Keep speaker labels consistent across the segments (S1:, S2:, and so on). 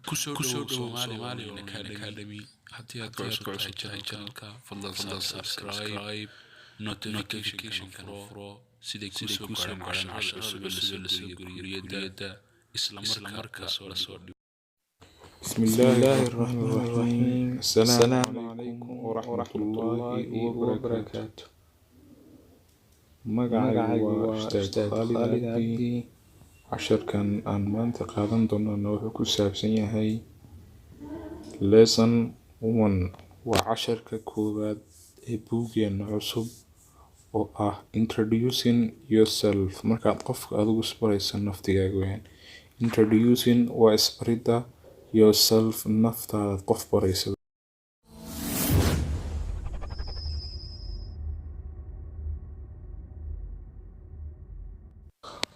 S1: kusoo dhowow Somali Academy haddii aad cusub tahay channelka fadlan subscribe notification furo siday kusoo gaaraan casharada cusub ee lasoo geliyo guriyada isla markaa lasoo dhigo.
S2: بسم الله الرحمن الرحيم. السلام عليكم ورحمة الله وبركاته. مقعي وأستاذ خالد عبدي. عشر كان عن مانت قادم دونا نوحو كسابسين هاي lesson 1 وعشر ككوبات بوغي النعصب introducing yourself. مركات قفك أدو سبريسا نفتيقا قوين introducing واسبريدا yourself نفتا قف بريسا.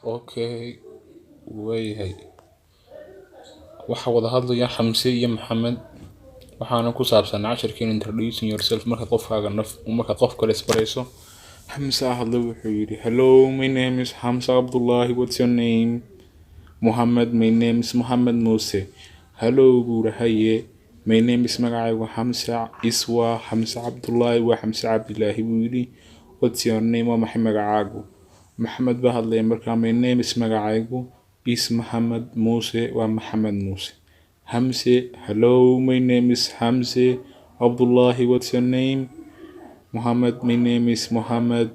S2: اوكي ويهي waxa wada hadlaya Xamse iyo Maxamed waxaana ku saabsan casharkeen introducing yourself marka qof kale isbarayso. Xamse hadla wuxuu yiri hello, my name is Hamza Abdullah, what's your name? Muhammad, my name is Muhammad Muse. Hello buurahaye, my name is magacaygu Hamza Iswa Hamza Abdullah wa Hamza Abdullah wili. What's your name? Wa maxay magacaagu? Maxamed ba hadlay markaa my name is magacaygu is Muhammad Muse wa Muhammad Muse. Hamza, hello, my name is Hamza Abdullah, what's your name? Muhammad, my name is Muhammad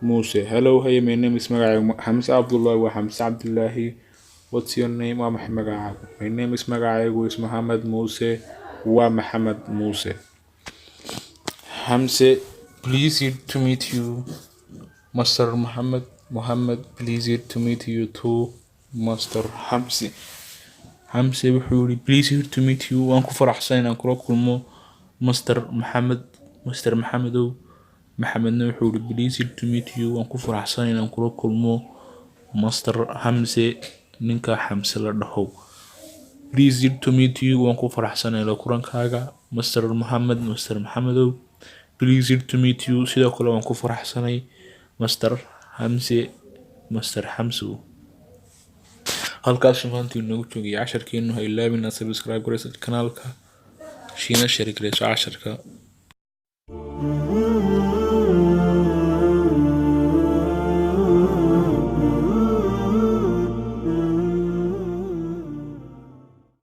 S2: Muse. Hello, hey, my name is magacaygu Hamza Abdullah wa Hamza Abdullah. What's your name? Wa maxay magacaagu? My name is magacaygu is Muhammad Muse wa Muhammad Muse. Hamza, pleased to meet you. Master Muhammad, pleased to meet you too. Master Hamza. Hamza wuxuu yiri pleased to meet you. waan ku faraxsan inaan kula kulmo Master Maxamedow. Maxamedna wuxuu yiri pleased to meet you. waan ku faraxsan inaan kula kulmo Master Hamza. ninka Hamza la dhaho. Pleased to meet you. waan ku faraxsan inaan kulankaaga Master Maxamedow. Pleased to meet you. sidoo kale waan ku faraxsanay Master Hamza. halkaas maanta inoo joogay casharkeenu ha ilaawin inaad subscribe gareyso kanaalka shiina share gareyso casharka.